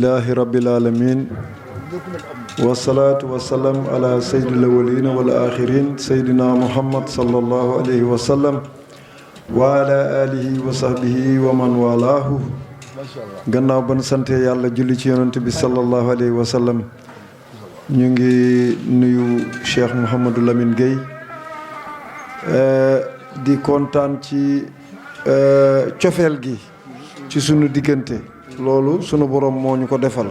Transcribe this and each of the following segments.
alhamdulillahi rabbil alamin wasalaatu wasalaam ala sayyidil awwalina wal axirin sayyidina muhammad sallallahu alayhi wa sallam wa ala alihi wa sahbihi wa man walaahu. gannaaw ban sante yàlla julli ci yonent bi sallallahu alayhi wa sallam ñu ngi nuyu Cheikh Mouhamadou Lamine Gueye di kontaan ci cofeel gi ci sunu diggante loolu sunu borom moo ñu ko defal.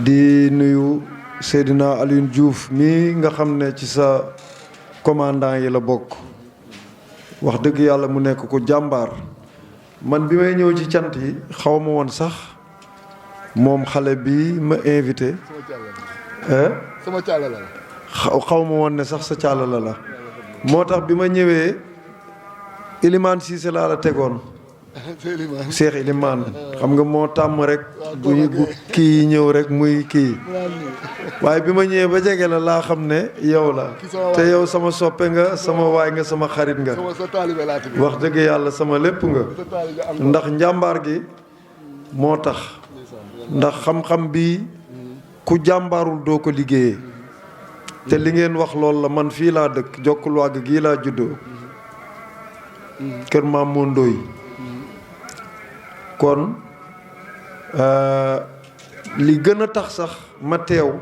di nuyu Seydina Alioune Diouf mii nga xam ne ci sa commandant yi la bokk wax dëgg yàlla mu nekk ko jàmbaar. man bi may ñëw ci cant yi xaw ma woon sax moom xale bi ma invité sama càllala la xaw ma woon ne sax sa càllala la moo tax bi ma ñëwee Ilimane Cissé laa la tegoon Cheikh Ilimane xam nga moo tàmm rek bu kii ñëw rek muy kii waaye bi ma ñëwee ba jege la laa xam ne yow la te yow sama soppe nga sama waay nga sama xarit nga wax dëgg yàlla sama lépp nga ndax njàmbaar gi moo tax ndax xam-xam bi ku jàmbaarul doo ko liggéeyee te li ngeen wax loolu la man fii laa dëkk jokkul wàgg gii laa juddoo kër maam moo ndóoy kon li gën a tax sax ma teew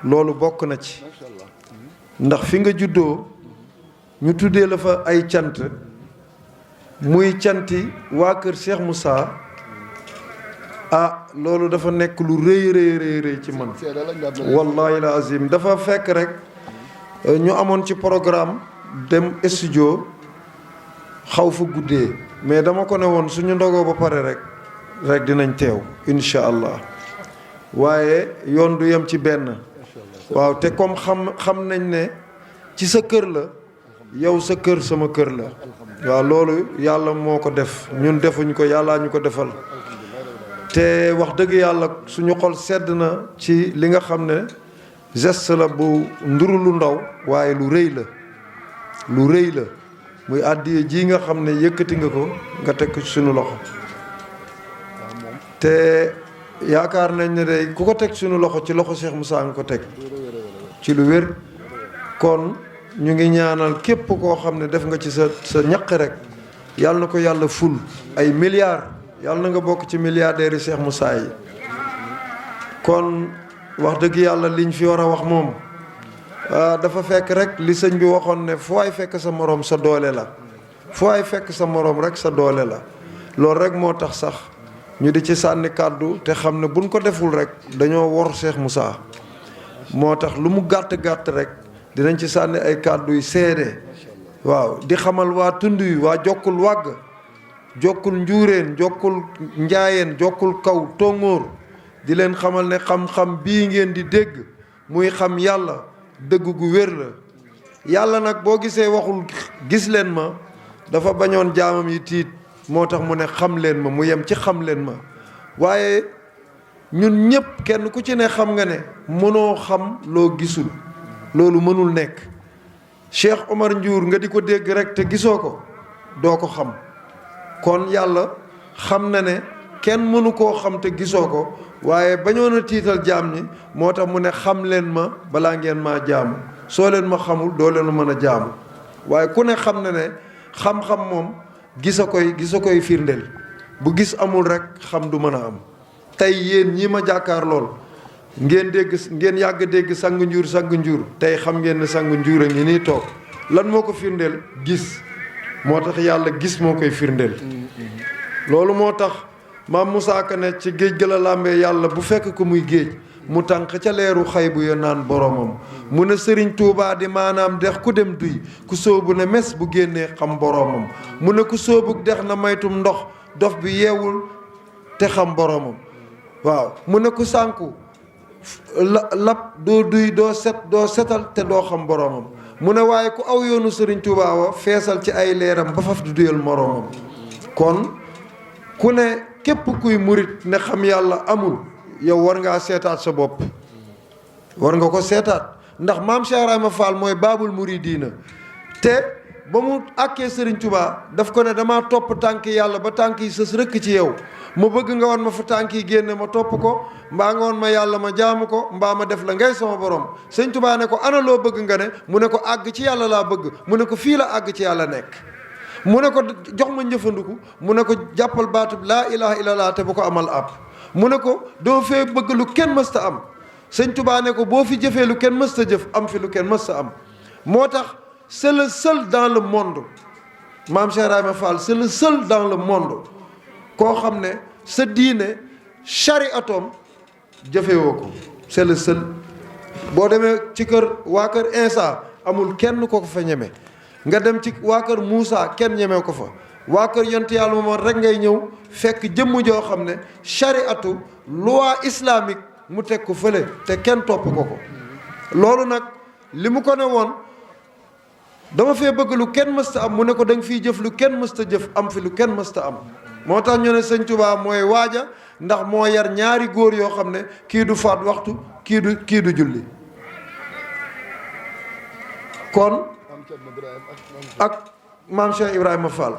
loolu bokk na ci ndax fi nga juddoo ñu tuddee la fa ay cant muy canti waa kër Cheikh Moussa loolu dafa nekk lu rëy ci man wallahi la azim dafa fekk rek ñu amoon ci programme dem studio xaw fa guddee mais dama ko ne woon suñu ndogoo ba pare rek dinañ teew incha allah waaye yoon du yem ci benn waaw te comme xam nañ ne ci sa kër la yow sa kër sama kër la waaw loolu yàlla moo ko def ñun defuñ ko yàllaa ñu ko defal te wax dëgg yàlla suñu xol sedd na ci li nga xam ne geste la bu nduru lu ndaw waaye lu rëy la muy àddiya ji nga xam ne yëkkati nga ko nga teg ko ci suñu loxo te yaakaar nañ ne day ku ko teg suñu loxo ci loxo Cheikh Moussa nga ko teg ci lu wér kon ñu ngi ñaanal képp koo xam ne def nga ci sa ñaq rek yàlla na ko yàlla ful ay milliards yàlla na nga bokk ci milliardaires yi Cheikh Moussa yi kon wax dëgg yàlla liñ fi war a wax moom dafa fekk rek li sëñ bi waxoon ne fu waay fekk sa moroom sa doole la fu waay fekk sa moroom rek sa doole la loolu rek moo tax sax ñu di ci sànni kàddu te xam ne buñ ko deful rek dañoo wor Cheikh Moussa moo tax lu mu gàtt rek dinañ ci sànni ay kàddu yu seede waaw di xamal waa tund yi waa jokkul wàgg jokkul njuureen jokkul njaayeen jokkul kaw tóngóor di leen xamal ne xam-xam bii ngeen di dégg muy xam yàlla dëgg gu wér la yàlla nag boo gisee waxul gis leen ma dafa bañoon jaamam yi tiit moo tax mu ne xam leen ma mu yem ci xam leen ma waaye ñun ñépp kenn ku ci ne xam nga ne mënoo xam loo gisul loolu mënul nekk Cheikh Omar Ndiour nga di ko dégg rek te gisoo ko doo ko xam kon yàlla xam na ne kenn mënu koo xam te gisoo ko waaye bañoon a tiital jaam ñi moo tax mu ne xam leen ma balaa ngeen maa jaamu soo leen ma xamul doo leen mën a jaamu waaye ku ne xam na ne xam-xam moom gis a koy firndeel bu gis amul rek xam du mën a am tey yéen ñii ma jàkkaar lool ngeen yàgg dégg sang njuur tey xam ngeen ne sang njuur a ngi nii toog lan moo ko firndeel gis moo tax yàlla gis moo koy firndeel loolu moo tax maam Moussa Ka ne ci géej ga la làmbee yàlla bu fekk ko muy géej mu tànq ca leeru xay bu ya naan boromam mu ne sëriñ Tuubaa di maanaam dex ku dem duy ku sóobu ne mes bu génnee xam boromam mu ne ku sóobu dex na maytum ndox dof bi yeewul te xam boromam waaw mu ne ku sànku lap doo duy doo setal te doo xam boromam mu ne waaye ku aw yoonu sëriñ Tuubaa wa feesal ci ay leeram ba faf du duyal moromam kon ku ne képp kuy murit ne xam yàlla amul yow war ngaa seetaat sa bopp war nga ko seetaat ndax maam Cheikh Ibrahima Fall mooy baabul muridiina te ba mu àkkee Serigne Touba daf ko ne damaa topp tànk yàlla ba tànk yi sës rëkk ci yow ma bëgg nga woon ma fa tànk yi génne ma topp ko mbaa nga woon ma yàlla ma jaamu ko mbaa ma def la ngay sama borom Sëñ Touba ne ko ana loo bëgg nga ne mu ne ko àgg ci yàlla laa bëgg mu ne ko fii la àgg ci yàlla nekk mu ne ko jox ma njëfandiku mu ne ko jàppal baatub laa ilaha illallah te bu ko amal ab mu ne ko doo fee bëgg lu kenn mësta am Sëñ Touba ne ko boo fi jëfee lu kenn mësta jëf am fi lu kenn mësta am moo tax c'est le seul dans le monde Maam Cheikh Ibrahima Fall c'est le seul dans le monde koo xam ne sa diine chariatom jëfewoo ko c'est le seul boo demee ci kër waa kër Insa amul kenn ko fa ñeme nga dem ci waa kër Moussa kenn ñeme ko fa waa kër yonent yàlla moom rek ngay ñëw fekk jëmm joo xam ne chariatu loi islamique mu teg ko fële te kenn topp ko loolu nag li mu ko ne woon dama fee bëgg lu kenn mësta am mu ne ko da nga fiy jëf lu kenn mësta jëf am fi lu kenn mësta am moo tax ñu ne Sëñ Touba mooy waaja ndax moo yar ñaari góor yoo xam ne kii du faat waxtu kii du julli kon ak maam Cheikh Ibrahima Fall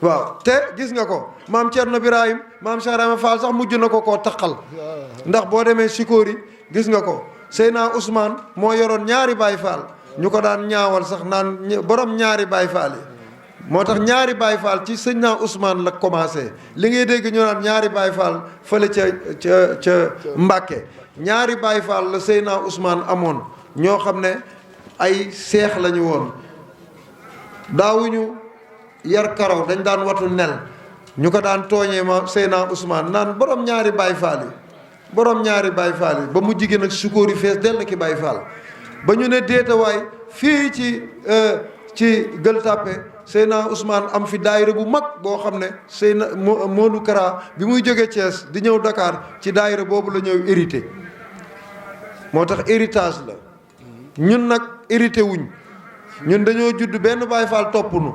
waaw te gis nga ko maam Thierno Birahim maam Cheikh Ibrahima Fall sax mujj na ko koo taqal ndax boo demee Sikori gis nga ko Seyna Ousmane moo yoroon ñaari Baay Fall ñu ko daan ñaawal sax naan borom ñaari Baay Fall yi moo tax ñaari Baay Fall ci Seyna Ousmane la commencé li ngay dégg ñu naan ñaari Baay Fall fële ca Mbàkke ñaari Baay Fall la Seyna Ousmane amoon ñoo xam ne ay seex lañu woon daawuñu yar karaw dañ daan watu nel ñu ko daan tooñee ma Seyna Ousmane naan borom ñaari Baay Fall yi borom ñaari Baay Fall yi ba mu jigéen ak Sukóori fees dell ki Baay Fall ba ñu ne déetawaay fii ci Gueule Tapée Seyna Ousmane am fi daayira bu mag boo xam ne Seyna Modou Kara bi muy jógee Thiès di ñëw Dakar ci daayira boobu la ñëw hérité moo tax héritage la ñun nag hérité wuñ ñun dañoo judd benn Baay Fall topp nu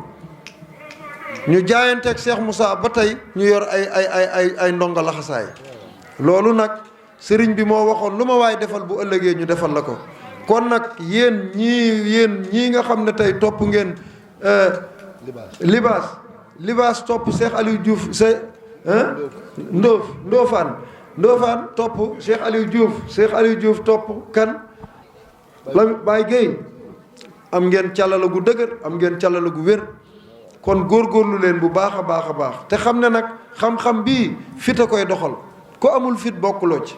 ñu jaayanteeg Cheikh Moussa ba tey ñu yor ay ndongo laxasaay loolu nag sëriñ bi moo waxoon lu ma waay defal bu ëllëgee ñu defal la ko kon nag yéen ñii nga xam ne tey topp ngeen libaas topp Cheikh Aliou Diouf Ndofane topp Cheikh Aliou Diouf topp kan la Baye Gueye am ngeen càllala gu dëgër am ngeen càllala gu wér kon góorgóorlu leen bu baax a baax a baax te xam ne nag xam-xam bii fit a koy doxal ko amul fit bokkuloo ci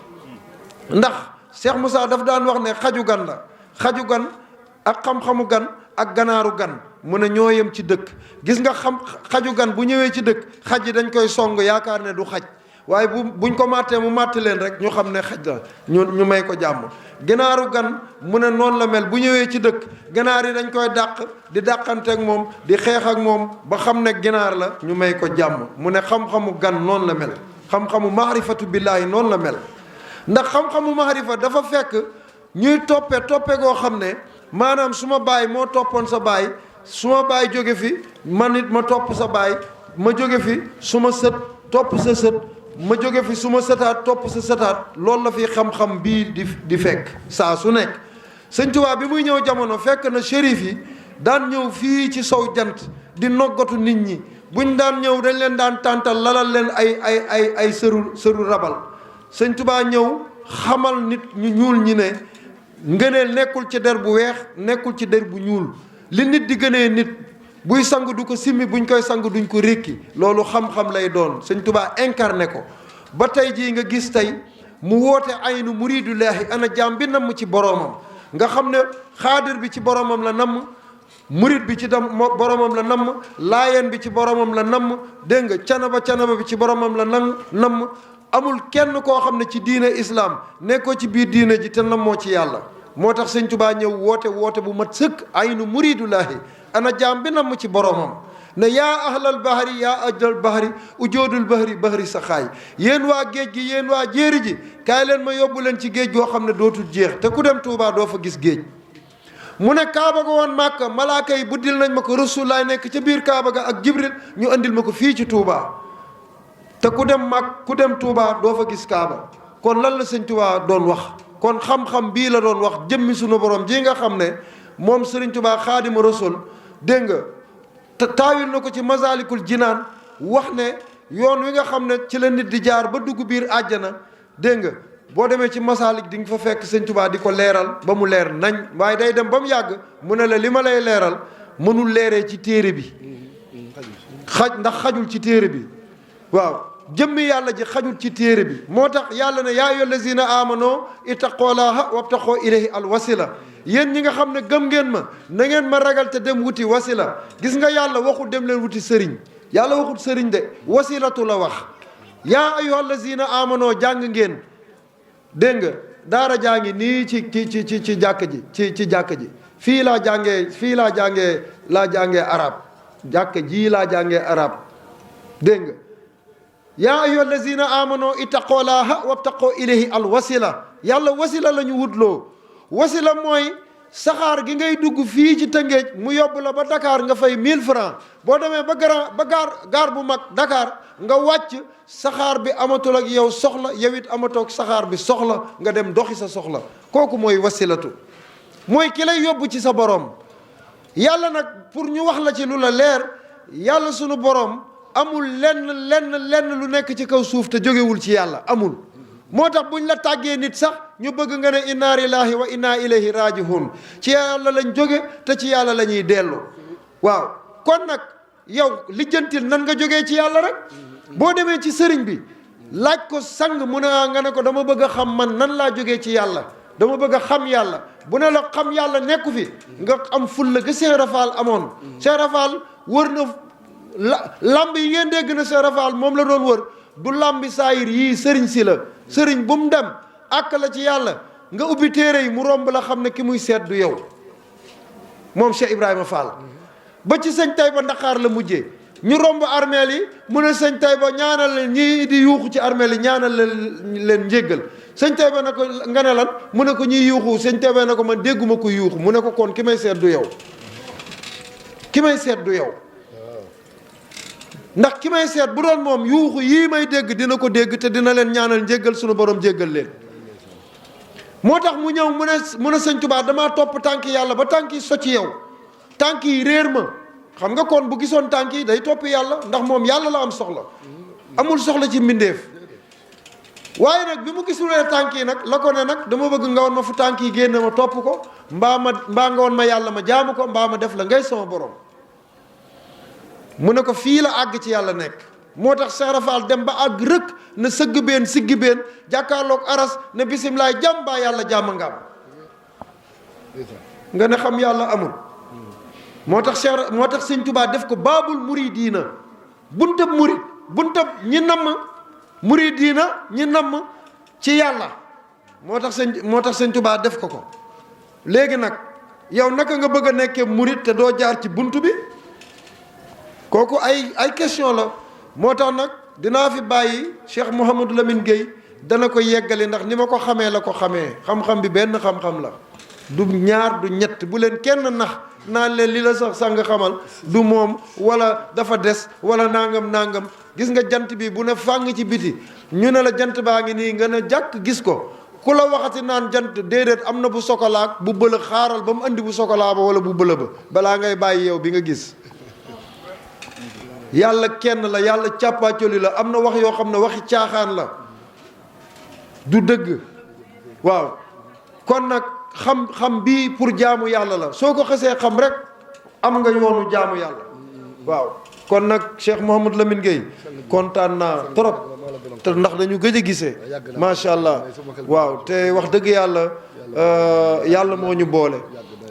ndax Cheikh Moussa daf daan wax ne xaju gan la xaju gan ak xam-xamu gan ak ganaaru gan mu ne ñoo yem ci dëkk gis nga xaju gan bu ñëwee ci dëkk xaj yi dañ koy song yaakaar ne du xaj waaye buñ ko màttee mu màtt leen rek ñu xam ne xaj la ñu may ko jàmm ganaaru gan mu ne noonu la mel bu ñëwee ci dëkk ganaar yi dañ koy dàq di dàqanteeg moom di xeex ak moom ba xam ne ginaar la ñu may ko jàmm mu ne xam-xamu gan noonu la mel xam-xamu maarifatu billaahi noonu la mel ndax xam-xamu maarifa dafa fekk ñuy toppe goo xam ne maanaam su ma baay moo toppoon sa baay su ma baay jóge fi man it ma topp sa baay ma jóge fi su ma sët topp sa sët ma jóge fi su ma sëtaat topp sa sëtaat loolu la fi xam-xam bii di fekk saa su nekk Sëñ Tuubaa bi muy ñëw jamono fekk na shérif yi daan ñëw fii ci sow jant di noggatu nit ñi buñ daan ñëw dañ leen daan tàntal lalal leen ay sëru rabal Sëñ Tuubaa ñëw xamal nit ñu ñuul ñi ne ngëneel nekkul ci der bu weex nekkul ci der bu ñuul li nit di gënee nit buy sang du ko simmi buñ koy sang duñ ko rékki loolu xam-xam lay doon Sëñ Tuubaa incarné ko ba tey jii nga gis tey mu woote aynu muridullaahi ana jaam bi namm ci boroomam nga xam ne xaadir bi ci boroomam la namm murid bi ci boromam la namm laayeen bi ci boromam la namm dégg nga canaba bi ci boromam la namm amul kenn koo xam ne ci diine islam nekkoo ci biir diine ji te nammoo ci yàlla moo tax Sëñ Tuubaa ñëw woote bu mat sëkk aynu muridullaahi ana jaam bi namm ci boromam ne yaa ahlal bahri yaa ajlal bahri ujoodul bahri sa xaay yéen waa géej gi yéen waa jéeri ji kaay leen ma yóbbu leen ci géej goo xam ne dootul jeex te ku dem Tuubaa doo fa gis géej mu ne kaaba ga woon Màkka malaaka yi buddil nañ ma ko Rasulullaay nekk ca biir kaaba ga ak Jibril ñu andil ma ko fii ci Tuubaa te ku dem Tuubaa doo fa gis kaaba kon lan la Sëñ Tuubaa doon wax kon xam-xam bii la doon wax jëmmi sunu borom ji nga xam ne moom Sëriñ Tuubaa Xaadimu Rasuul dégg nga taawil na ko ci Masaalikul Jinaan wax ne yoon wi nga xam ne ci la nit di jaar ba dugg biir àjjana dégg nga boo demee ci Masaalik di nga fa fekk Sëñ Tuubaa di ko leeral ba mu leer nañ waaye day dem ba mu yàgg mu ne la li ma lay leeral mënul leeree ci téere bi ndax xajul ci téere bi waaw jëmmi yàlla ji xajul ci téere bi moo tax yàlla ne yaa ayyuhal lazina amano ittaqullaha wabtaqoo ilayhi al wasila yéen ñi nga xam ne gëm ngeen ma na ngeen ma ragal te dem wuti wasila gis nga yàlla waxul dem leen wuti sëriñ yàlla waxul sëriñ de wasilatu la wax yaa ayyuhal lazina amano jàng ngeen dégg nga daara jaa ngi nii ci jàkk ji ci jàkk ji fii laa jàngee arab jàkk ji laa jàngee arab dégg nga yaa ayyuha allazina amano ittaqullaha wabtaqoo ilayhi al wasila yàlla wasila la ñu wutloo wasila mooy saxaar gi ngay dugg fii ci Tëngéej mu yóbbu la ba Dakar nga fay 1000 francs boo demee ba gaar bu mag Dakar nga wàcc saxaar bi amatul ak yow soxla yow it amatoog saxaar bi soxla nga dem doxi sa soxla kooku mooy wasilatu mooy ki lay yóbbu ci sa borom yàlla nag pour ñu wax la ci lu la leer yàlla sunu borom amul lenn lu nekk ci kaw suuf te jógewul ci yàlla amul moo tax buñ la tàggee nit sax ñu bëgg nga ne inna lillahi wa inna ilayhi raji'un ci yàlla lañ jóge te ci yàlla la ñuy dellu waaw kon nag yow lijjantil nan nga jógee ci yàlla rek boo demee ci sëriñ bi laaj ko sang mu ne nga ne ko dama bëgg a xam man nan laa jógee ci yàlla dama bëgg a xam yàlla bu ne la xam yàlla nekku fi nga am fulla ga Cheikh Rafal amoon Cheikh Rafal wër na lamb yi ngeen dégg na Cheikh Rafal moom la doon wër du lambi saayir yii sëriñ si la sëriñ bu mu dem àkk la ci yàlla nga ubbi téere yi mu romb la xam ne ki muy seet du yow moom Cheikh Ibrahima Fall ba ci sëñ Tayba Ndakaar la mujjee ñu romb armeel yi mu ne sëñ Tayba ñaanal leen ñii di yuuxu ci armeel yi ñaanal leen njéggal sëñ Tayba ne ko nga ne lan mu ne ko ñuy yuuxu sëñ Tayba ne ko man dégguma ko yuuxu mu ne ko kon ki may seet du yow ki may seet du yow ndax ki may seet bu doon moom yuuxu yii may dégg dina ko dégg te dina leen ñaanal njéggal sunu borom jéggal leen moo tax mu ñëw mu ne sëñ Tuubaa damaa topp tànk yàlla ba tànk yi so ci yow tànk yi réer ma xam nga kon bu gisoon tànk yi day topp yàlla ndax moom yàlla la am soxla amul soxla ci mbindeef waaye nag bi mu gisulee tànk yi nag la ko ne nag dama bëgg nga woon ma fu tànk yi génne ma topp ko mbaa nga woon ma yàlla ma jaamu ko mbaa ma def la ngay sama borom mu ne ko fii la àgg ci yàlla nekk moo tax Cheikh Rafal dem ba àgg rëkk na sëgg been siggi been jàkkaarloog aras ne bisimilaay jàmm baa yàlla jàmm nga am nga ne xam yàlla amul moo tax sëñ Tuubaa def ko baabul muridiina buntab murid buntab ñi namm muridiina ñi namm ci yàlla moo tax sëñ Tuubaa def ko léegi nag yow naka nga bëgg a nekkee murid te doo jaar ci bunt bi kooku ay question la moo tax nag dinaa fi bàyyi Cheikh Mouhamadou Lamine Gueye dana ko yeggali ndax ni ma ko xamee la ko xamee xam-xam bi benn xam-xam la du ñaar du ñett bu leen kenn nax naan leen li la sax sang xamal du moom wala dafa des wala nangam gis nga jant bi bu ne fàng ci biti ñu ne la jant baa ngi nii nga ne jàkk gis ko ku la waxati naan jant déedéet am na bu sokolaak bu bëla xaaral ba mu andi bu sokolaa ba wala bu bëla ba balaa ngay bàyyi yow bi nga gis yàlla kenn la yàlla càppaacoli la am na wax yoo xam ne waxi caaxaan la du dëgg waaw kon nag xam bii pour jaamu yàlla la soo ko xasee xam rek am nga yoonu jaamu yàlla waaw kon nag Cheikh Mouhamadou Lamine Gueye kontaan naa trop te ndax dañu gëj a gisee macha allah waaw te wax dëgg yàlla moo ñu boole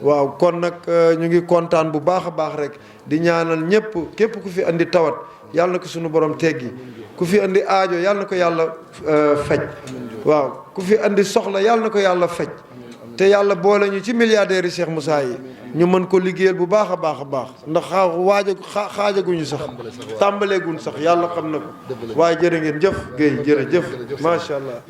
waaw kon nag ñu ngi kontaan bu baax a baax rek di ñaanal ñëpp képp ku fi andi tawat yàlla na ko suñu borom teggi ku fi andi aajo yàlla na ko yàlla faj waaw ku fi andi soxla yàlla na ko yàlla faj te yàlla boole ñu ci milliardaires yi Cheikh Moussa yi ñu mën ko liggéeyal bu baax a baax a baax ndax xaajaguñu sax tàmbaleeguñ sax yàlla xam na ko waaye jërë ngeen jëf Guèye jërëjëf macha allah.